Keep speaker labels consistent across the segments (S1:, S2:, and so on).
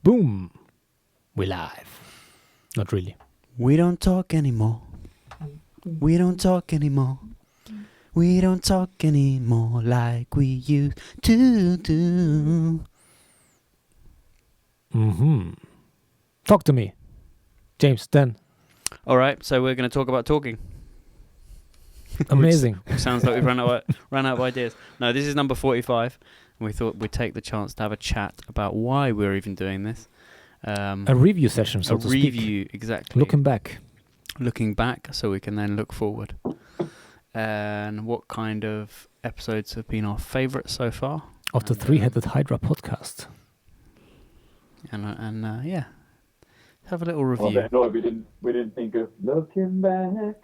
S1: Boom! We're live. Not really.
S2: We don't talk anymore. We don't talk anymore. We don't talk anymore like we used to do.
S1: Talk to me. James, then.
S2: All right, so we're going to talk about talking.
S1: Amazing.
S2: Which sounds like we've run out of ideas. No, this is number 45, and we thought we'd take the chance to have a chat about why we're even doing this.
S1: A review session, so to speak.
S2: A review, exactly.
S1: Looking back.
S2: Looking back, so we can then look forward. And what kind of episodes have been our favourites so far?
S1: Of the Three-Headed Hydra podcast.
S2: And yeah, have a little review.
S3: No, we didn't think of looking back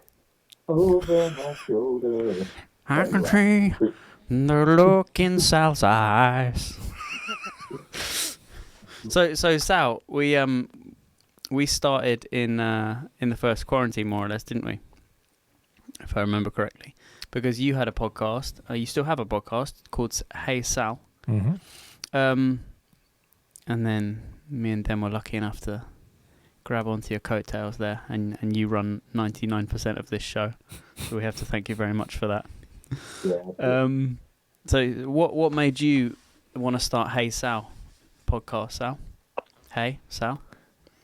S3: over my shoulder.
S2: I can see the look in Sal's eyes. So Sal, we started in the first quarantine more or less, didn't we? If I remember correctly, because you had a podcast. You still have a podcast called Hey Sal.
S1: Mm-hmm.
S2: And then me and Dan were lucky enough to grab onto your coattails there, and you run 99% of this show. So we have to thank you very much for that.
S3: Yeah.
S2: So what made you want to start Hey Sal podcast, Sal? Hey Sal?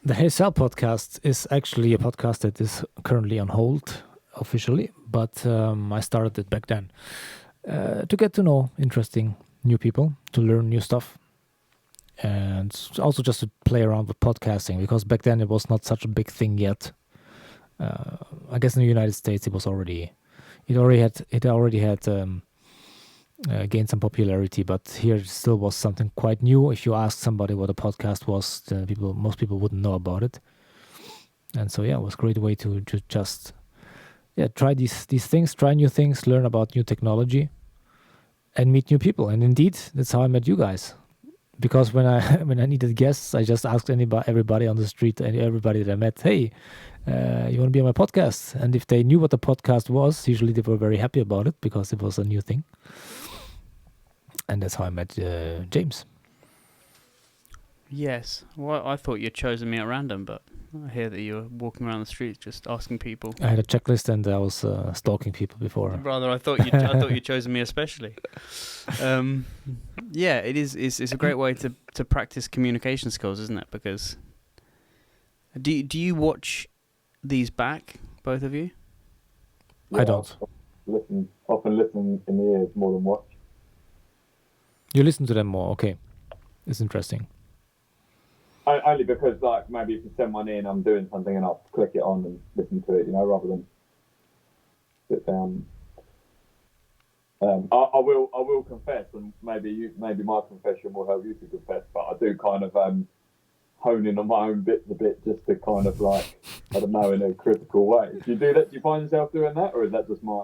S1: The Hey Sal podcast is actually a podcast that is currently on hold officially, but I started it back then to get to know interesting new people, to learn new stuff, and also just to play around with podcasting, because back then it was not such a big thing yet. I guess in the United States it already had gained some popularity, but here it still was something quite new. If you ask somebody what a podcast was, most people wouldn't know about it. And so yeah, it was a great way to just try these things, try new things, learn about new technology, and meet new people. And indeed, that's how I met you guys. Because when I needed guests, I just asked everybody on the street and everybody that I met, hey, you want to be on my podcast? And if they knew what the podcast was, usually they were very happy about it because it was a new thing. And that's how I met James.
S2: Yes. Well, I thought you'd chosen me at random, but I hear that you were walking around the streets just asking people.
S1: I had a checklist and I was stalking people before.
S2: Rather, I thought you'd chosen me especially. Yeah, it's a great way to practice communication skills, isn't it? Because do you watch these back, both of you?
S3: Yeah,
S1: I don't.
S3: Often listen in the ears more than watch.
S1: You listen to them more, okay. It's interesting.
S3: Only because, like, maybe if you send one in, I'm doing something and I'll click it on and listen to it, rather than sit down. I will confess, and maybe my confession will help you to confess, but I do kind of hone in on my own bits a bit, just to kind of, like, I don't know, in a critical way. Do you do that? Do you find yourself doing that, or is that just my?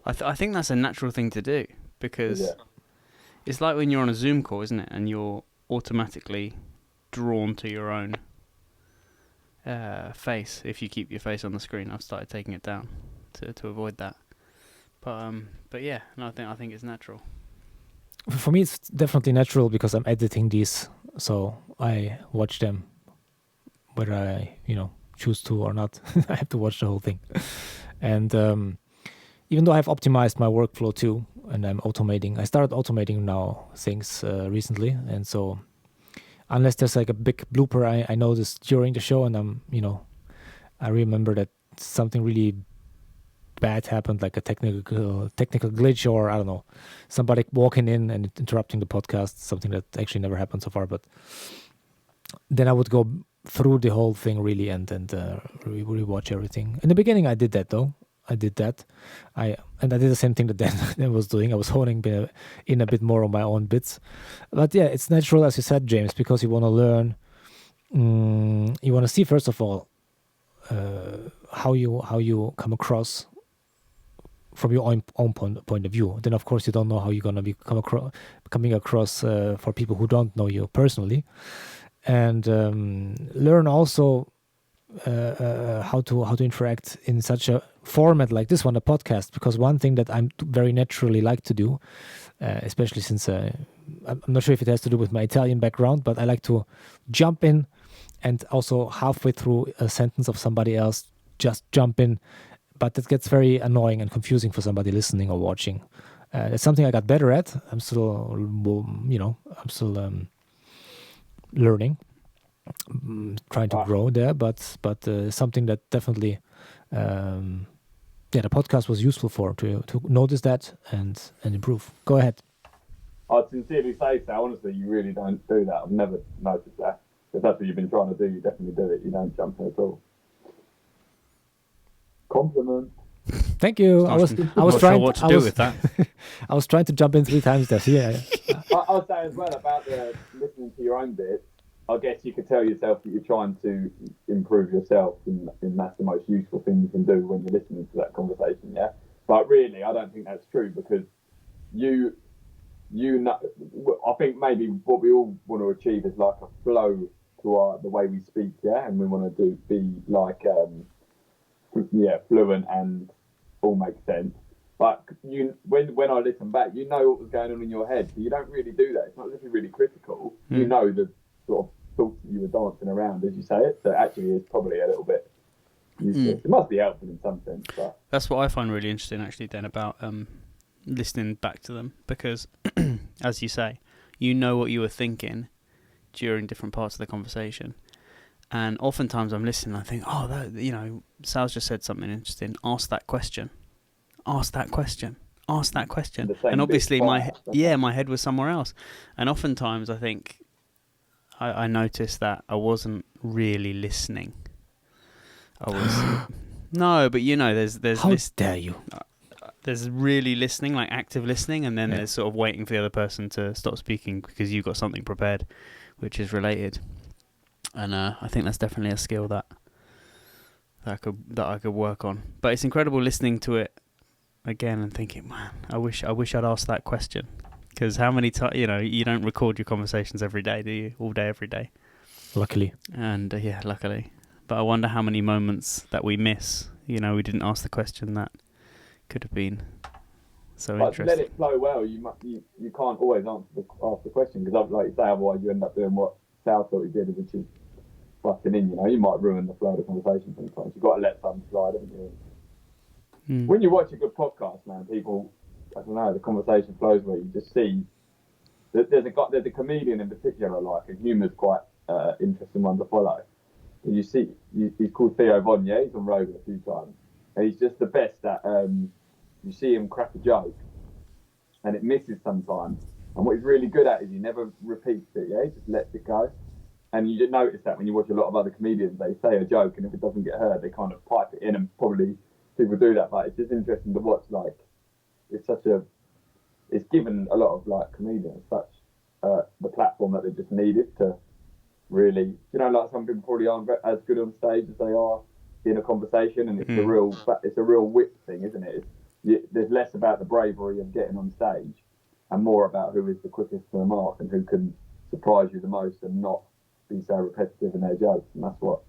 S2: I think that's a natural thing to do, because it's like when you're on a Zoom call, isn't it? And you're automatically drawn to your own face. If you keep your face on the screen, I've started taking it down to avoid that. But yeah, no, I think it's natural.
S1: For me, it's definitely natural because I'm editing these, so I watch them, whether I choose to or not. I have to watch the whole thing, and even though I've optimized my workflow too, and I'm automating, I started automating now things recently, and so unless there's like a big blooper I noticed during the show, and I remember that something really bad happened, like a technical glitch, or I don't know, somebody walking in and interrupting the podcast, something that actually never happened so far, but then I would go through the whole thing really and rewatch everything. In the beginning I did that though. I did the same thing that Dan was doing. I was honing in a bit more on my own bits. But yeah, it's natural, as you said, James, because you want to learn. You want to see, first of all, how you come across from your own point of view. Then, of course, you don't know how you're going to be coming across for people who don't know you personally. And learn also how to interact in such a format like this one, a podcast, because one thing that I'm very naturally like to do, especially since I'm not sure if it has to do with my Italian background, but I like to jump in and also halfway through a sentence of somebody else, just jump in. But it gets very annoying and confusing for somebody listening or watching. It's something I got better at. I'm still, I'm still learning, trying to grow there. But something that definitely, the podcast was useful for to notice that and improve. Go ahead.
S3: I'd sincerely say so. Honestly, you really don't do that. I've never noticed that. If that's what you've been trying to do, you definitely do it. You don't jump in at all. Compliment.
S1: Thank you. I was trying.
S2: What to do with that?
S1: I was trying to jump in 3 times there. Yeah.
S3: I was saying as well about the listening to your own bits. I guess you could tell yourself that you're trying to improve yourself, and that's the most useful thing you can do when you're listening to that conversation. Yeah, but really, I don't think that's true because you know, I think maybe what we all want to achieve is like a flow to the way we speak. Yeah, and we want to be like fluent and all makes sense. But when I listen back, you know what was going on in your head. So you don't really do that. It's not really critical. You know the sort of thoughts that you were dancing around as you say it. So actually, it's probably a little bit useless. It must be helpful in some sense. But
S2: that's what I find really interesting, actually, then about listening back to them, because, as you say, you know what you were thinking during different parts of the conversation. And oftentimes I'm listening, I think, Sal's just said something interesting. Ask that question. And obviously my head was somewhere else. And oftentimes I think I noticed that I wasn't really listening. I was no, but there's
S1: how dare you?
S2: There's really listening, like active listening, and then there's sort of waiting for the other person to stop speaking because you've got something prepared, which is related. And I think that's definitely a skill that I could work on. But it's incredible listening to it again and thinking, man, I wish I'd asked that question. Because how many times, you don't record your conversations every day, do you? All day, every day.
S1: Luckily.
S2: And luckily. But I wonder how many moments that we miss. We didn't ask the question that could have been so interesting.
S3: Let it flow well. You can't always ask the question because, like you say, otherwise you end up doing what Sal thought he did, which is busting in. You might ruin the flow of the conversation sometimes. You've got to let some slide, haven't you? When you watch a good podcast, man, people, I don't know, the conversation flows where you just see that there's a comedian in particular I like, and humour's quite interesting one to follow. And you see, he's called Theo Von, yeah, he's on Rogan a few times, and he's just the best at. You see him crack a joke, and it misses sometimes. And what he's really good at is he never repeats it, yeah, he just lets it go. And you just notice that when you watch a lot of other comedians, they say a joke, and if it doesn't get heard, they kind of pipe it in, and probably people do that. But it's just interesting to watch. Like, it's given a lot of like comedians such the platform that they just needed to really, like some people probably aren't as good on stage as they are in a conversation, and it's a real wit thing, isn't it? There's less about the bravery of getting on stage, and more about who is the quickest to the mark and who can surprise you the most and not be so repetitive in their jokes. And that's what's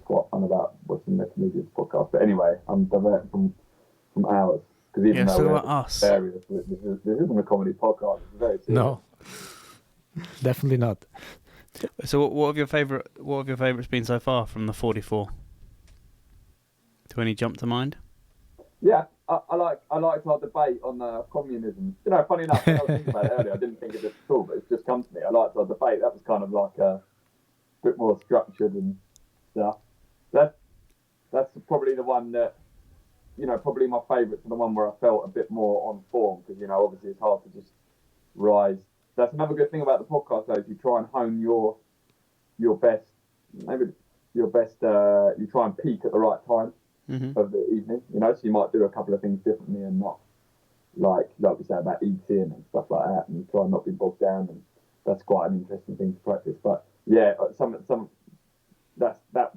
S3: quite fun about watching the comedians podcast. But anyway, I'm diverting from ours because even though we're
S2: us.
S3: Various, this isn't a comedy podcast. It's very serious.
S1: No, definitely not.
S2: So what have your favourites been so far from the 44? Do any jump to mind?
S3: Yeah, I liked our debate on communism. Funny enough, when I was thinking about it earlier, I didn't think of it at all, but it's just come to me. I liked our debate. That was kind of like a bit more structured and stuff. That's probably the one that, probably my favourite's the one where I felt a bit more on form because, obviously it's hard to just rise. That's another good thing about the podcast, though, is you try and hone your best, you try and peak at the right time of the evening, so you might do a couple of things differently and not like we say about eating and stuff like that, and try and not be bogged down, and that's quite an interesting thing to practice. But yeah, that's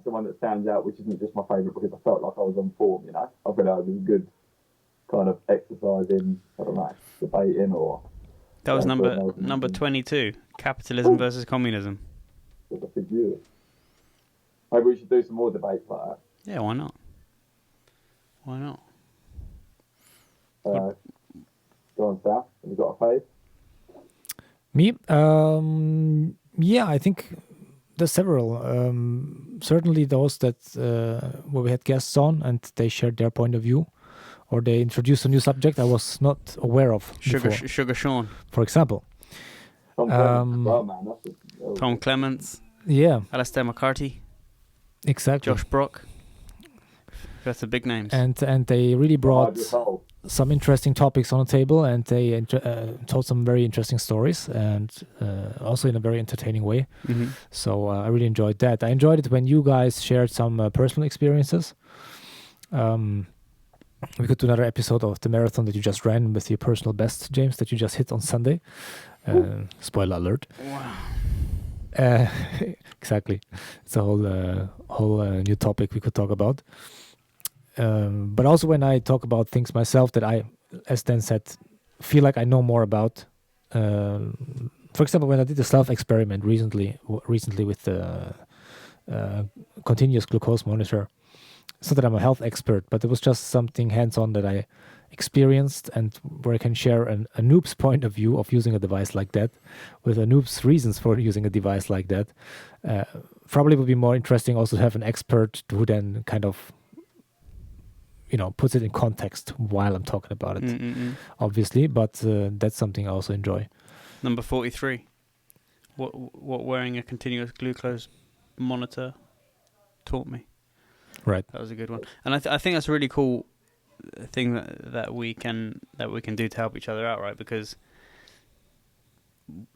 S3: the one that stands out, which isn't just my favourite because I felt like I was on form, I felt like it was a good kind of exercise in, I don't know, debating or...
S2: That was number 22, capitalism versus communism.
S3: That's a big view. Maybe we should do some more debates like that.
S2: Yeah, why not?
S3: Go on, Sal. Have you got a fave?
S1: Me? Yeah, I think there's several. Certainly those that where we had guests on and they shared their point of view, or they introduced a new subject I was not aware of before.
S2: Sugar Sean,
S1: For example.
S3: Tom Clements, well, man, that's
S2: Tom Clements,
S1: Yeah,
S2: Alistair McCarty,
S1: exactly.
S2: Josh Brock. That's the big names.
S1: And they really brought
S3: Hydra Cole.
S1: some interesting topics on the table, and they told some very interesting stories, and also in a very entertaining way.
S2: Mm-hmm.
S1: So I really enjoyed that. I enjoyed it when you guys shared some personal experiences. We could do another episode of the marathon that you just ran with your personal best, James, that you just hit on Sunday. Spoiler alert.
S2: Wow.
S1: Exactly. It's a whole new topic we could talk about. But also when I talk about things myself that I, as Dan said, feel like I know more about. For example, when I did the self-experiment recently with the continuous glucose monitor, it's not that I'm a health expert, but it was just something hands-on that I experienced and where I can share a noob's point of view of using a device like that with a noob's reasons for using a device like that. Probably would be more interesting also to have an expert who then kind of puts it in context while I'm talking about it, obviously, but that's something I also enjoy.
S2: Number 43. What wearing a continuous glucose monitor taught me.
S1: Right.
S2: That was a good one, and I think that's a really cool thing that we can do to help each other out, right? Because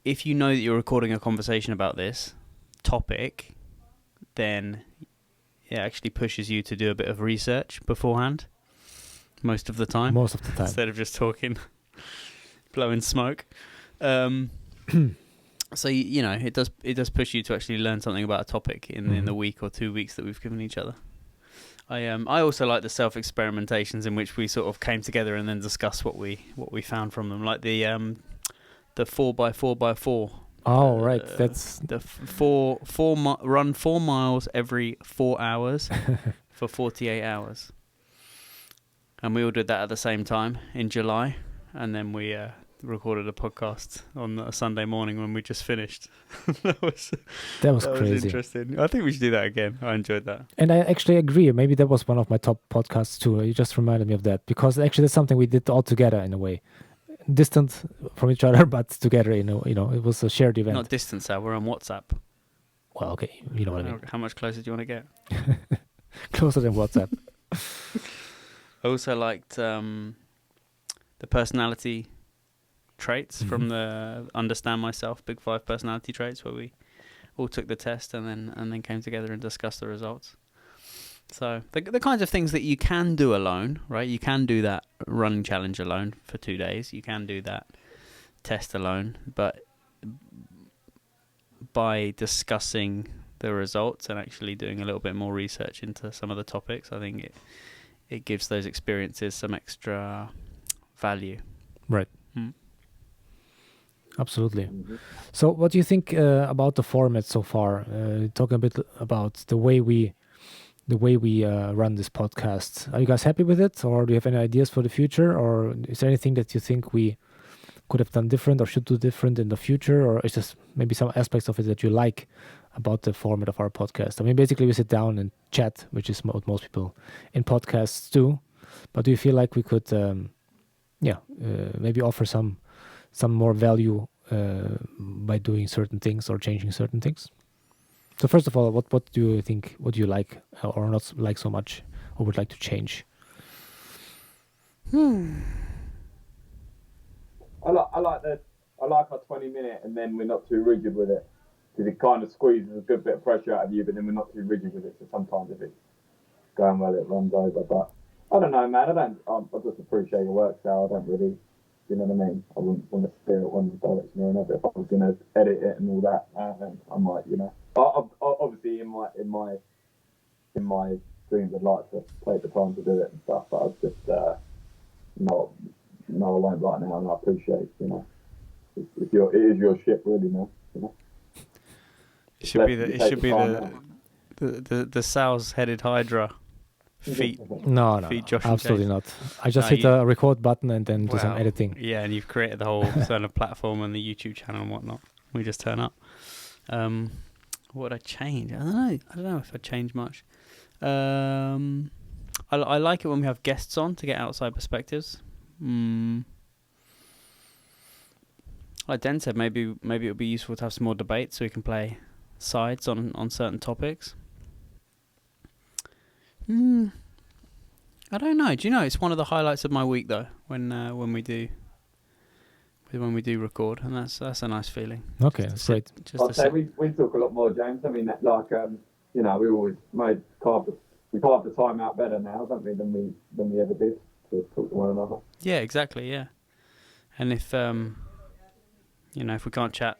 S2: if you know that you're recording a conversation about this topic, then it actually pushes you to do a bit of research beforehand. Most of the time. Instead of just talking, blowing smoke. So it does push you to actually learn something about a topic in the week or 2 weeks that we've given each other. I also like the self-experimentations in which we sort of came together and then discussed what we found from them, like the 4x4x4.
S1: Oh, right. That's
S2: the run 4 miles every 4 hours for 48 hours. And we all did that at the same time in July, and then we recorded a podcast on a Sunday morning when we just finished. that was crazy. Was interesting. I think we should do that again. I enjoyed that.
S1: And I actually agree. Maybe that was one of my top podcasts too. You just reminded me of that, because actually that's something we did all together in a way, distant from each other, but together. It was a shared event.
S2: Not distant, Sal. We're on WhatsApp.
S1: Well, okay, you know what I mean.
S2: How much closer do you want to get?
S1: Closer than WhatsApp.
S2: I also liked the personality traits from the Understand Myself Big 5 personality traits, where we all took the test and then came together and discussed the results. So the kinds of things that you can do alone, right? You can do that running challenge alone for 2 days. You can do that test alone, but by discussing the results and actually doing a little bit more research into some of the topics, I think it gives those experiences some extra value.
S1: Right. Absolutely. So what do you think about the format so far? Talking a bit about the way we run this podcast. Are you guys happy with it, or do you have any ideas for the future, or is there anything that you think we could have done different or should do different in the future, or is just maybe some aspects of it that you like about the format of our podcast? I mean, basically we sit down and chat, which is what most people in podcasts do. But do you feel like we could, maybe offer some more value by doing certain things or changing certain things? So first of all, what do you think? What do you like or not like so much, or would like to change?
S3: I like our 20-minute, and then we're not too rigid with it, because it kind of squeezes a good bit of pressure out of you, but then we're not too rigid with it. So sometimes if it's going well, it runs over. But I don't know, man. I just appreciate your work, Sal. I don't really, you know what I mean? I wouldn't want to steer it one direction or another. If I was going to edit it and all that, then I might, obviously in my dreams, I'd like to take the time to do it and stuff. But I just no, I won't right now, and I appreciate, it is your ship, really, man.
S2: It should be the Sal's headed Hydra feed
S1: No,
S2: feed Josh and
S1: absolutely
S2: Chase.
S1: not. I just
S2: No,
S1: hit the record button and then do some
S2: Wow.
S1: editing.
S2: Yeah, and you've created the whole sort of platform and the YouTube channel and whatnot. We just turn up. What would I change? I don't know if I'd change much. I like it when we have guests on to get outside perspectives. Like Den said, maybe it would be useful to have some more debate so we can play sides on certain topics. I don't know. Do you know it's one of the highlights of my week though when we do record, and that's a nice feeling.
S1: Okay, that's great.
S3: I'd say we talk a lot more, James. I mean, like we always carve the time out better now, don't we, than we ever did to talk to one another.
S2: Yeah, exactly. Yeah, and if if we can't chat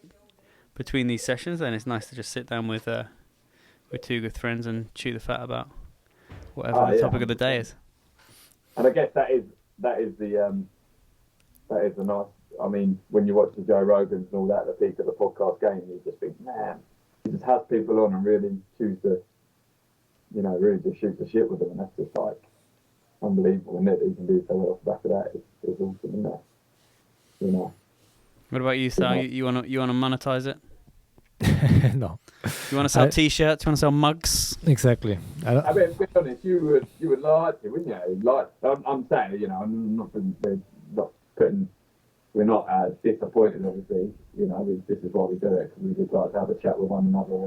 S2: between these sessions, then it's nice to just sit down with two good friends and chew the fat about whatever the topic of the day is.
S3: And I guess that is the nice. I mean, when you watch the Joe Rogans and all that, at the peak of the podcast game, you just think, man, he just has people on and really choose to, really just shoot the shit with them, and that's just like unbelievable, isn't it? He can do so well off the back of that. It's awesome, isn't it?
S2: What about you, Sal? You wanna monetize it?
S1: No.
S2: You wanna sell T-shirts? You wanna sell mugs?
S1: Exactly.
S3: I mean, to be honest, you would like to, wouldn't you? Like, I'm saying, we're not disappointed, obviously. This is why we do it, because we just like to have a chat with one another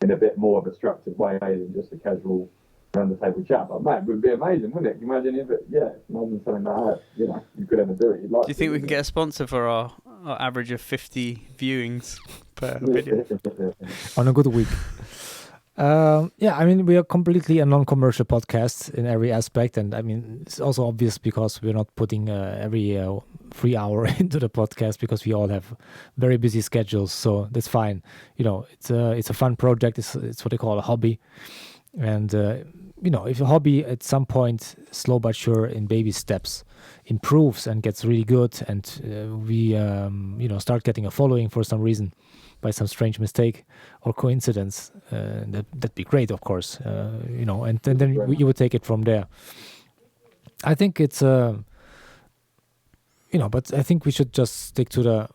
S3: in a bit more of a structured way than just a casual around the table chat. But man, it would be amazing, wouldn't it? Can you imagine imagine something like that. You could ever do it. You'd like.
S2: Do you think we can get a sponsor for our average of 50 viewings per video?
S1: On a good week. I mean, we are completely a non-commercial podcast in every aspect, and I mean, it's also obvious because we're not putting every 3 hour into the podcast, because we all have very busy schedules. So that's fine. It's a fun project. It's what they call a hobby, and if a hobby at some point, slow but sure, in baby steps, improves and gets really good, and we start getting a following for some reason, by some strange mistake or coincidence, that'd be great, of course, and then you would take it from there. I think it's but I think we should just stick to the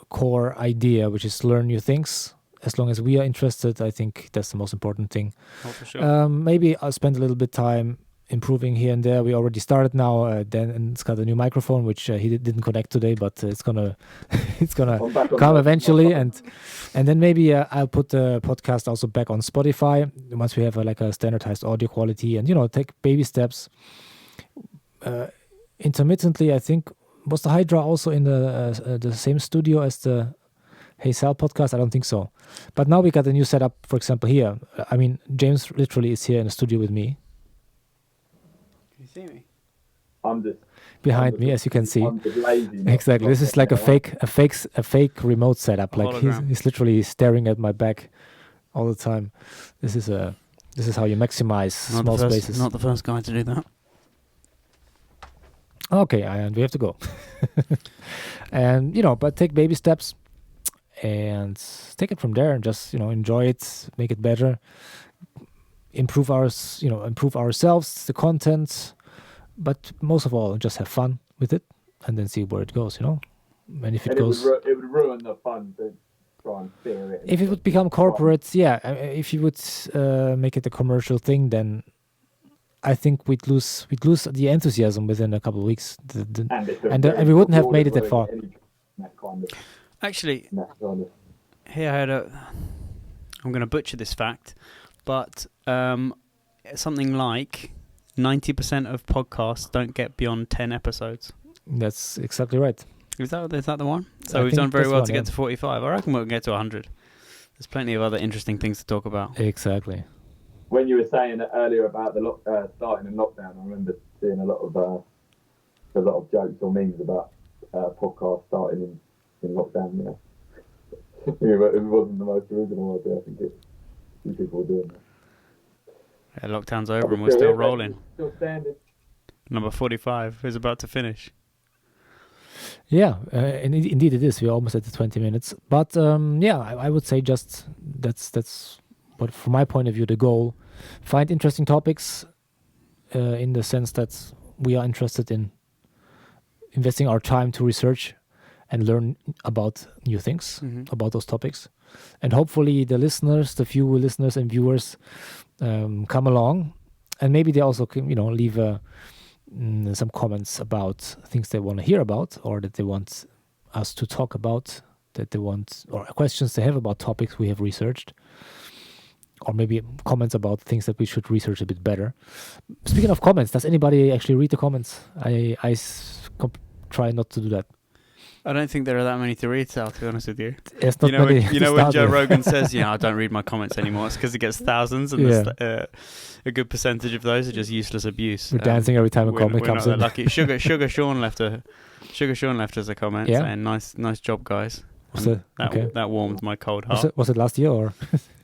S1: core idea, which is learn new things. As long as we are interested, I think that's the most important thing.
S2: Oh, for sure.
S1: Maybe I'll spend a little bit time improving here and there. We already started now. Dan, it's got a new microphone, which he didn't connect today, but it's gonna come eventually. And then maybe I'll put the podcast also back on Spotify once we have a standardized audio quality, and take baby steps. Intermittently, I think, was the Hydra also in the same studio as the Hey Sal podcast? I don't think so. But now we got a new setup. For example, here. I mean, James literally is here in the studio with me.
S2: Can you see me?
S3: I'm just
S1: behind me, as you can see.
S3: I'm just lazy.
S1: Exactly. This is like a fake remote setup. Like he's literally staring at my back all the time. This is how you maximize small spaces.
S2: Not the first guy to do that.
S1: Okay, and we have to go. And but take baby steps and take it from there, and just enjoy it, make it better, improve ourselves, the content, but most of all, just have fun with it, and then see where it goes. And if it goes,
S3: it would ruin the fun to try and steer it.
S1: If it would become corporate, if you would make it a commercial thing, then I think we'd lose the enthusiasm within a couple of weeks, and we wouldn't have made it that far.
S2: Actually, here I'm going to butcher this fact, but something like 90% of podcasts don't get beyond 10 episodes.
S1: That's exactly right.
S2: Is that the one? So we've done very well to get to 45. I reckon we'll get to 100. There's plenty of other interesting things to talk about.
S1: Exactly.
S3: When you were saying earlier about the starting in lockdown, I remember seeing a lot of jokes or memes about podcasts starting in lockdown. But it wasn't the most original idea. I think few people were doing that.
S2: Yeah, lockdown's over and we're still rolling.
S3: Still standing.
S2: Number 45 is about to finish.
S1: Yeah, and indeed it is. We're almost at the 20 minutes. But I would say just that's what, from my point of view, the goal find interesting topics in the sense that we are interested in investing our time to research and learn about new things about those topics. And hopefully the listeners, the few listeners and viewers come along, and maybe they also can, leave some comments about things they want to hear about, or that they want us to talk about, that they want, or questions they have about topics we have researched, or maybe comments about things that we should research a bit better. Speaking of comments, does anybody actually read the comments? I try not to do that.
S2: I don't think there are that many to read, Sal, to be honest with you.
S1: It's not
S2: When
S1: start
S2: Joe
S1: with.
S2: Rogan says, I don't read my comments anymore, it's because it gets thousands, and a good percentage of those are just useless abuse.
S1: We're dancing every time a
S2: we're
S1: comment
S2: not
S1: comes
S2: that
S1: in.
S2: lucky. Sugar Sean left us a comment saying, nice job, guys. That warmed my cold heart.
S1: Was it last year or?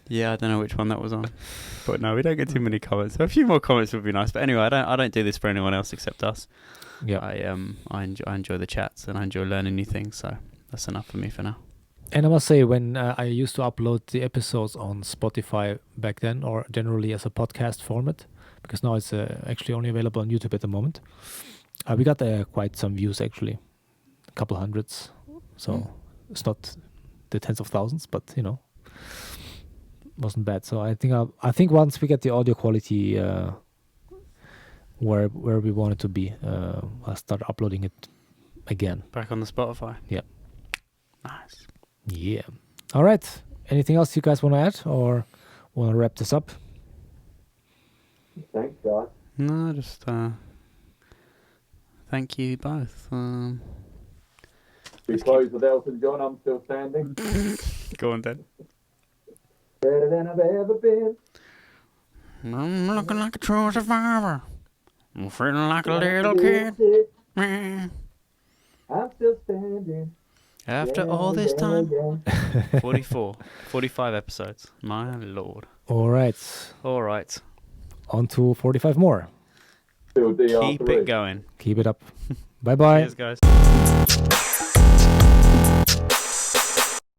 S2: Yeah, I don't know which one that was on, but no, we don't get too many comments. A few more comments would be nice. But anyway, I don't do this for anyone else except us.
S1: Yeah,
S2: I enjoy the chats, and I enjoy learning new things. So that's enough for me for now.
S1: And I must say, when I used to upload the episodes on Spotify back then, or generally as a podcast format, because now it's actually only available on YouTube at the moment, we got quite some views actually, a couple hundreds. So it's not the tens of thousands, but wasn't bad. So I think once we get the audio quality where we want it to be, I'll start uploading it again.
S2: Back on the Spotify.
S1: Yeah.
S2: Nice.
S1: Yeah. All right. Anything else you guys want to add, or want to wrap this up?
S3: Thanks, guys.
S2: No, just thank you both.
S3: We close with Elton John. I'm still standing.
S2: Go on then.
S3: Better than I've ever been.
S2: I'm looking like a true survivor. I'm feeling like a little kid.
S3: I'm still standing.
S2: After all this time. 45 episodes. My lord.
S1: All right. On to 45 more.
S3: Still DR3.
S2: Keep it going.
S1: Keep it up. Bye-bye.
S2: Cheers, guys.